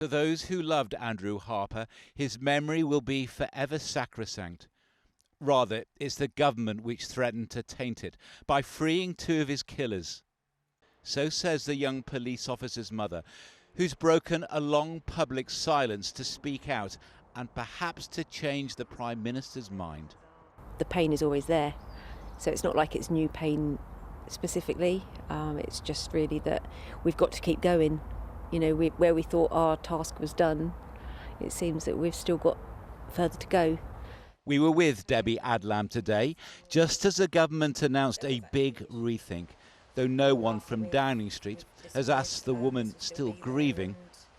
To those who loved Andrew Harper, his memory will be forever sacrosanct. Rather, it's the government which threatened to taint it by freeing two of his killers. So says the young police officer's mother, who's broken a long public silence to speak out and perhaps to change the Prime Minister's mind. The pain is always there, so it's not like it's new pain specifically. It's just really that we've got to keep going. You know, where we thought our task was done, it seems that we've still got further to go. We were with Debbie Adlam today, just as the government announced a big rethink, though no one from Downing Street has asked the woman still grieving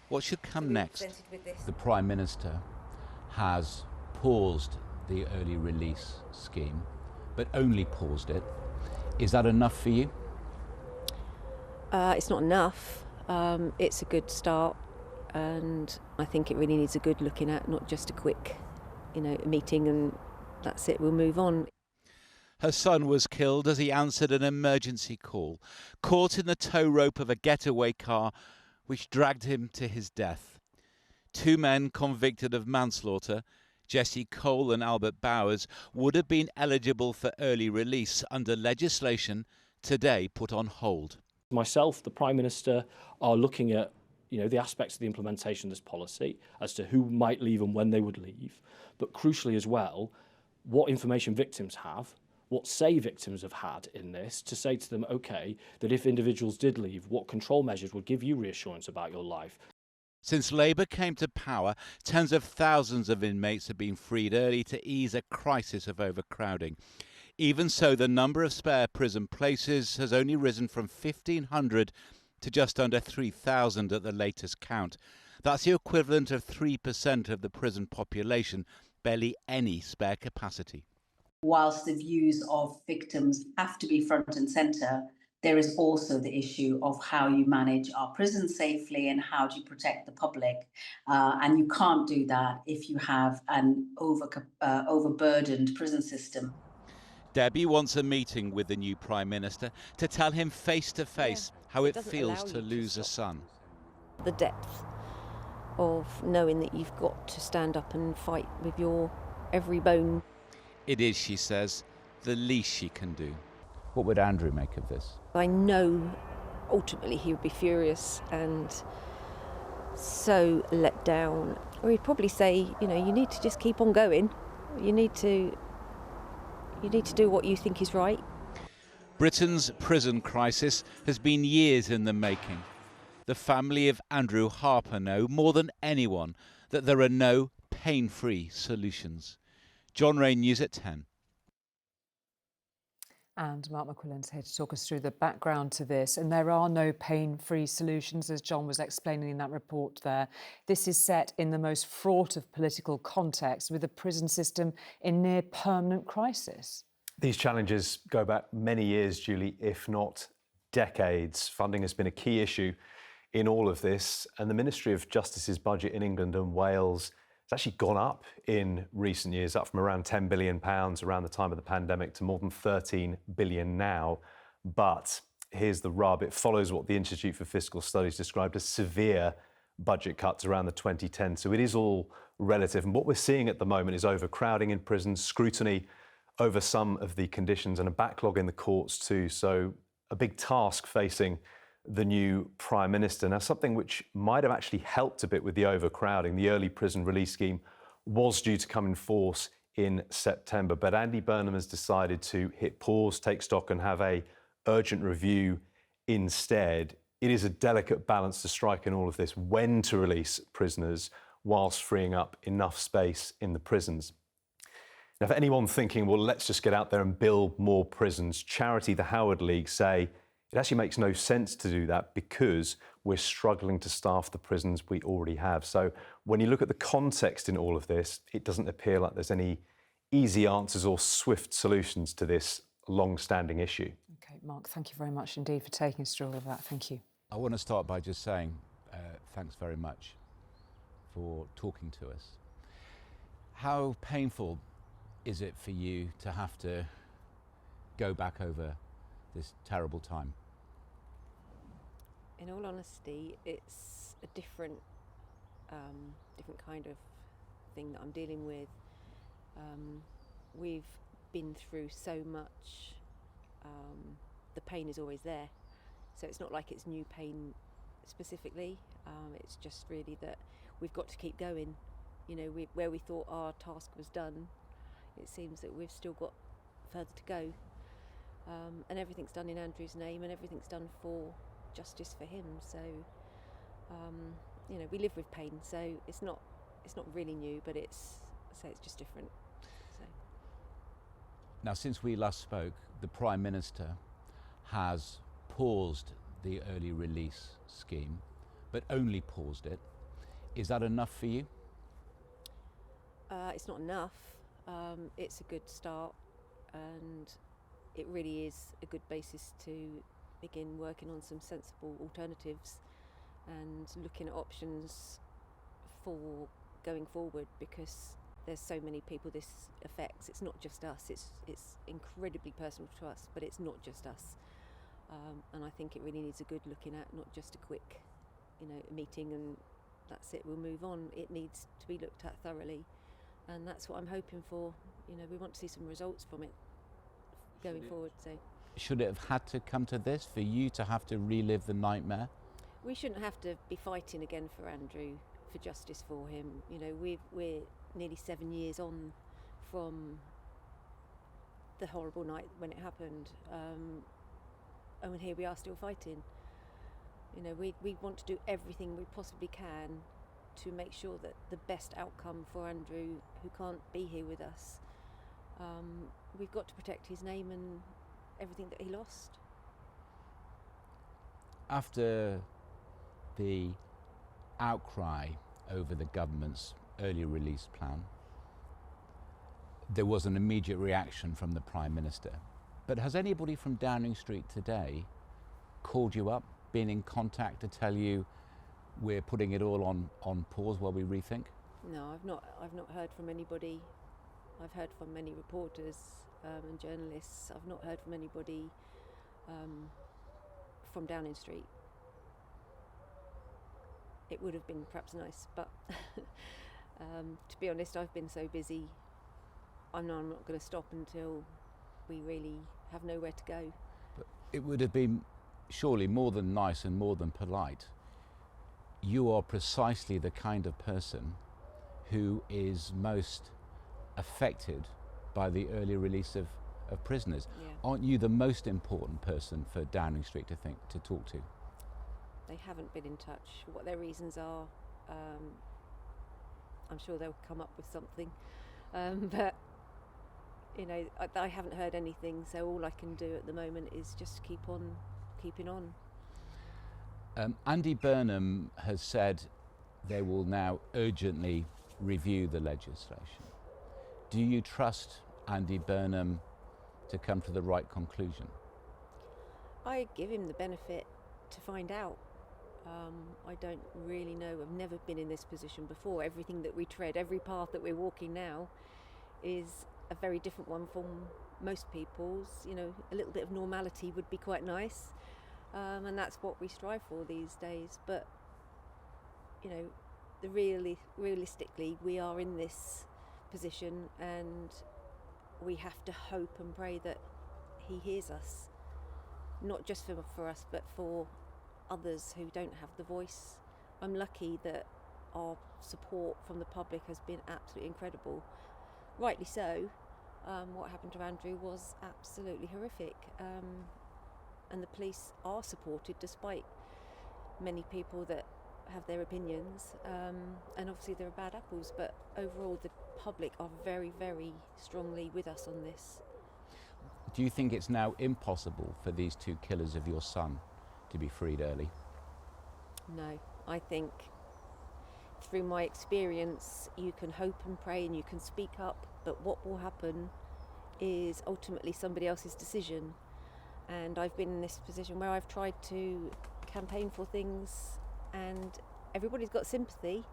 what should come next. The Prime Minister has paused the early release scheme, but only paused it. Is that enough for you? It's not enough. It's a good start, and I think it really needs a good looking at, not just a quick, meeting and that's it, we'll move on. Her son was killed as he answered an emergency call, caught in the tow rope of a getaway car which dragged him to his death. Two men convicted of manslaughter, Jessie and Albert Bowers, would have been eligible for early release under legislation today put on hold. Myself, the Prime Minister, are looking at the aspects of the implementation of this policy as to who might leave and when they would leave, but crucially as well, what information victims have, what say victims have had in this, to say to them, OK, that if individuals did leave, what control measures would give you reassurance about your life. Since Labour came to power, tens of thousands of inmates have been freed early to ease a crisis of overcrowding. Even so, the number of spare prison places has only risen from 1,500 to just under 3,000 at the latest count. That's the equivalent of 3% of the prison population, barely any spare capacity. Whilst the views of victims have to be front and centre, there is also the issue of how you manage our prisons safely and how do you protect the public. And you can't do that if you have an overburdened prison system. Debbie wants a meeting with the new Prime Minister to tell him face to face how it feels to lose a son. The depth of knowing that you've got to stand up and fight with your every bone. It is, she says, the least she can do. What would Andrew make of this? I know ultimately he would be furious and so let down. Or he'd probably say, you need to just keep on going. You need to do what you think is right. Britain's prison crisis has been years in the making. The family of Andrew Harper know more than anyone that there are no pain-free solutions. John Ray, News at 10. And Mark McQuillan's here to talk us through the background to this. And there are no pain-free solutions, as John was explaining in that report there. This is set in the most fraught of political context, with the prison system in near permanent crisis. These challenges go back many years, Julie, if not decades. Funding has been a key issue in all of this, and the Ministry of Justice's budget in England and Wales has actually gone up in recent years, up from around £10 billion around the time of the pandemic to more than £13 billion now. But here's the rub. It follows what the Institute for Fiscal Studies described as severe budget cuts around the 2010s. So it is all relative. And what we're seeing at the moment is overcrowding in prisons, scrutiny over some of the conditions, and a backlog in the courts too. So a big task facing the new Prime Minister. Now, something which might have actually helped a bit with the overcrowding, the early prison release scheme, was due to come in force in September. But Andy Burnham has decided to hit pause, take stock and have a urgent review instead. It is a delicate balance to strike in all of this, when to release prisoners whilst freeing up enough space in the prisons. Now, for anyone thinking, well, let's just get out there and build more prisons, charity the Howard League say it actually makes no sense to do that because we're struggling to staff the prisons we already have. So when you look at the context in all of this, it doesn't appear like there's any easy answers or swift solutions to this long-standing issue. OK, Mark, thank you very much indeed for taking us through all of that. Thank you. I want to start by just saying thanks very much for talking to us. How painful is it for you to have to go back over this terrible time? In all honesty, it's a different different kind of thing that I'm dealing with. We've been through so much. The pain is always there, so it's not like it's new pain specifically. It's just really that we've got to keep going. Where we thought our task was done, it seems that we've still got further to go. And everything's done in Andrew's name, and everything's done for justice for him. So, we live with pain. So it's not really new, but it's just different. So. Now, since we last spoke, the Prime Minister has paused the early release scheme, but only paused it. Is that enough for you? It's not enough. It's a good start, and it really is a good basis to begin working on some sensible alternatives and looking at options for going forward, because there's so many people this affects. It's not just us. It's incredibly personal to us, but it's not just us. And I think it really needs a good looking at, not just a quick, meeting and that's it, we'll move on. It needs to be looked at thoroughly, and that's what I'm hoping for. We want to see some results from it going forward. So, should it have had to come to this for you to have to relive the nightmare? We shouldn't have to be fighting again for Andrew, for justice for him. We're nearly 7 years on from the horrible night when it happened, and here we are still fighting. We want to do everything we possibly can to make sure that the best outcome for Andrew, who can't be here with us, we've got to protect his name and everything that he lost. After the outcry over the government's early release plan, there was an immediate reaction from the Prime Minister. But has anybody from Downing Street today called you up, been in contact to tell you we're putting it all on pause while we rethink? No, I've not heard from anybody. I've heard from many reporters and journalists. I've not heard from anybody from Downing Street. It would have been perhaps nice, but to be honest, I've been so busy. I'm not going to stop until we really have nowhere to go. But it would have been surely more than nice and more than polite. You are precisely the kind of person who is most affected by the early release of prisoners. Yeah. Aren't you the most important person for Downing Street to talk to? They haven't been in touch. What their reasons are, I'm sure they'll come up with something. But I haven't heard anything, so all I can do at the moment is just keep on keeping on. Andy Burnham has said they will now urgently review the legislation. Do you trust Andy Burnham to come to the right conclusion? I give him the benefit to find out. I don't really know. I've never been in this position before. Everything that we tread, every path that we're walking now is a very different one from most people's. A little bit of normality would be quite nice. And that's what we strive for these days. But, realistically, we are in this position, and we have to hope and pray that he hears us. Not just for us, but for others who don't have the voice. I'm lucky that our support from the public has been absolutely incredible. Rightly so. What happened to Andrew was absolutely horrific. And the police are supported despite many people that have their opinions, and obviously there are bad apples, but overall the public are very, very strongly with us on this. Do you think it's now impossible for these two killers of your son to be freed early? No, I think through my experience you can hope and pray and you can speak up, but what will happen is ultimately somebody else's decision. And I've been in this position where I've tried to campaign for things and everybody's got sympathy,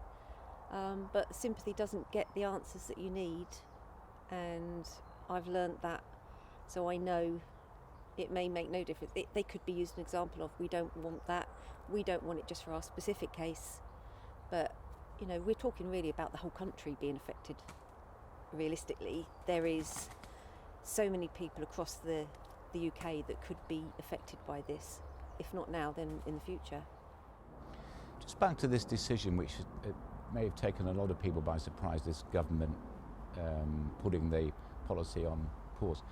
but sympathy doesn't get the answers that you need. And I've learnt that, so I know it may make no difference. They could be used as an example of, we don't want that, we don't want it just for our specific case, but you know, we're talking really about the whole country being affected. Realistically, there is so many people across the UK that could be affected by this. If not now, then in the future. Just back to this decision, which may have taken a lot of people by surprise, this government putting the policy on pause.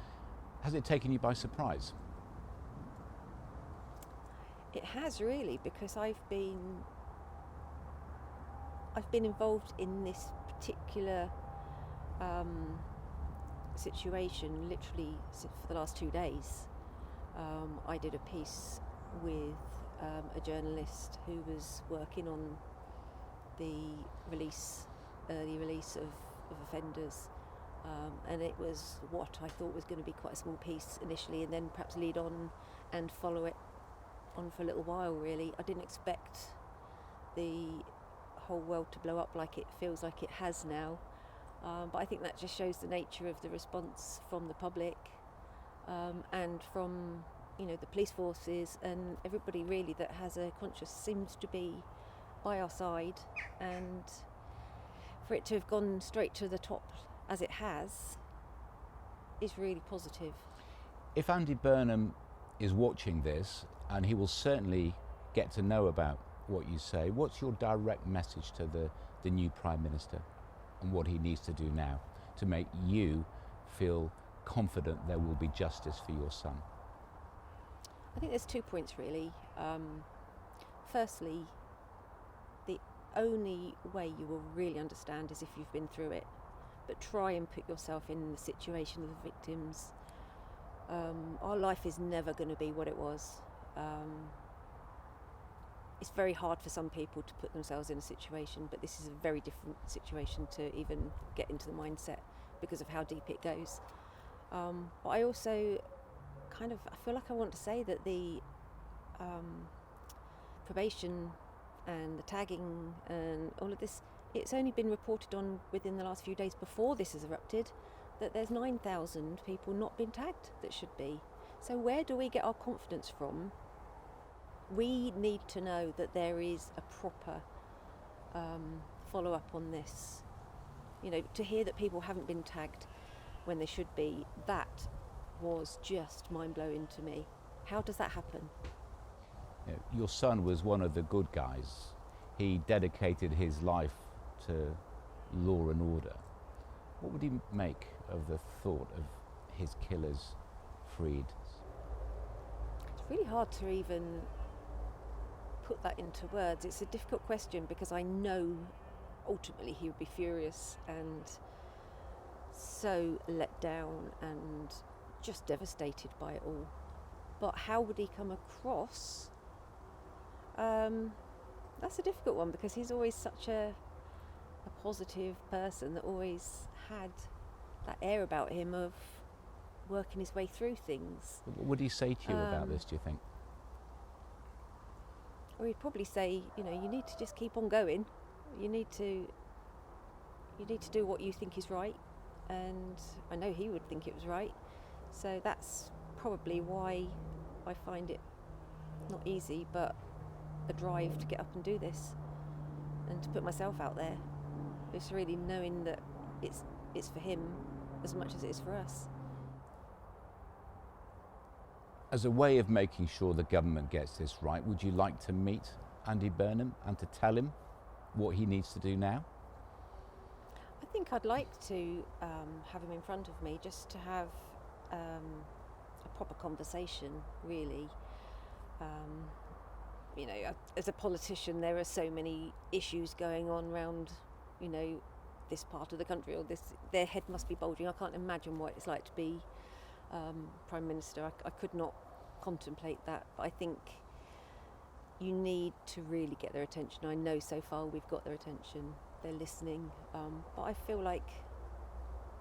Has it taken you by surprise? It has really, because I've been involved in this particular situation literally for the last 2 days. I did a piece with a journalist who was working on the early release of offenders, and it was what I thought was going to be quite a small piece initially, and then perhaps lead on and follow it on for a little while. Really, I didn't expect the whole world to blow up like it feels like it has now, but I think that just shows the nature of the response from the public, and from, you know, the police forces and everybody really that has a conscience seems to be by our side, and for it to have gone straight to the top as it has is really positive. If Andy Burnham is watching this, and he will certainly get to know about what you say, what's your direct message to the new Prime Minister and what he needs to do now to make you feel confident there will be justice for your son? I think there's 2 points really. Firstly, the only way you will really understand is if you've been through it, but try and put yourself in the situation of the victims. Our life is never going to be what it was. It's very hard for some people to put themselves in a situation, but this is a very different situation to even get into the mindset because of how deep it goes. But I also I feel like I want to say that the probation and the tagging and all of this, it's only been reported on within the last few days before this has erupted that there's 9,000 people not been tagged that should be. So where do we get our confidence from? We need to know that there is a proper follow-up on this. You know, to hear that people haven't been tagged when they should be, that was just mind-blowing to me. How does that happen? Your son was one of the good guys. He dedicated his life to law and order. What would he make of the thought of his killers freed? It's really hard to even put that into words. It's a difficult question because I know ultimately he would be furious and so let down and just devastated by it all. But how would he come across? That's a difficult one because he's always such a positive person that always had that air about him of working his way through things. What would he say to you about this, do you think? Or he'd probably say, you know, you need to just keep on going. You need to do what you think is right, and I know he would think it was right. So that's probably why I find it not easy, but a drive to get up and do this and to put myself out there. It's really knowing that it's for him as much as it is for us. As a way of making sure the government gets this right, would you like to meet Andy Burnham and to tell him what he needs to do now? I think I'd like to have him in front of me just to have a proper conversation, really. You know, as a politician, there are so many issues going on around, you know, this part of the country, or their head must be bulging. I can't imagine what it's like to be Prime Minister. I could not contemplate that, but I think you need to really get their attention. I know so far we've got their attention, they're listening, but I feel like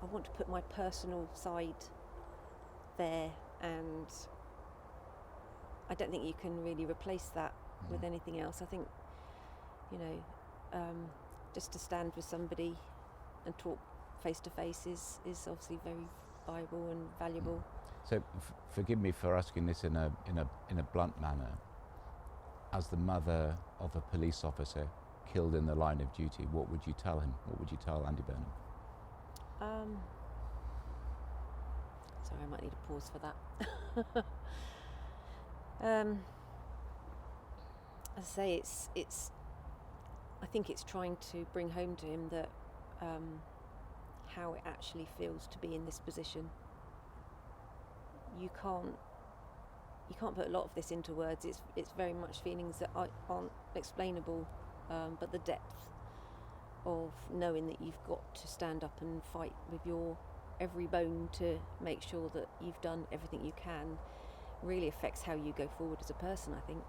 I want to put my personal side there, and I don't think you can really replace that with anything else. I think, you know, just to stand with somebody and talk face to face is obviously very viable and valuable. So forgive me for asking this in a blunt manner. As the mother of a police officer killed in the line of duty, what would you tell him? What would you tell Andy Burnham? Sorry, I might need a pause for that. As I say, it's. I think it's trying to bring home to him that how it actually feels to be in this position. You can't put a lot of this into words. It's very much feelings that aren't explainable, but the depth of knowing that you've got to stand up and fight with your every bone to make sure that you've done everything you can really affects how you go forward as a person, I think.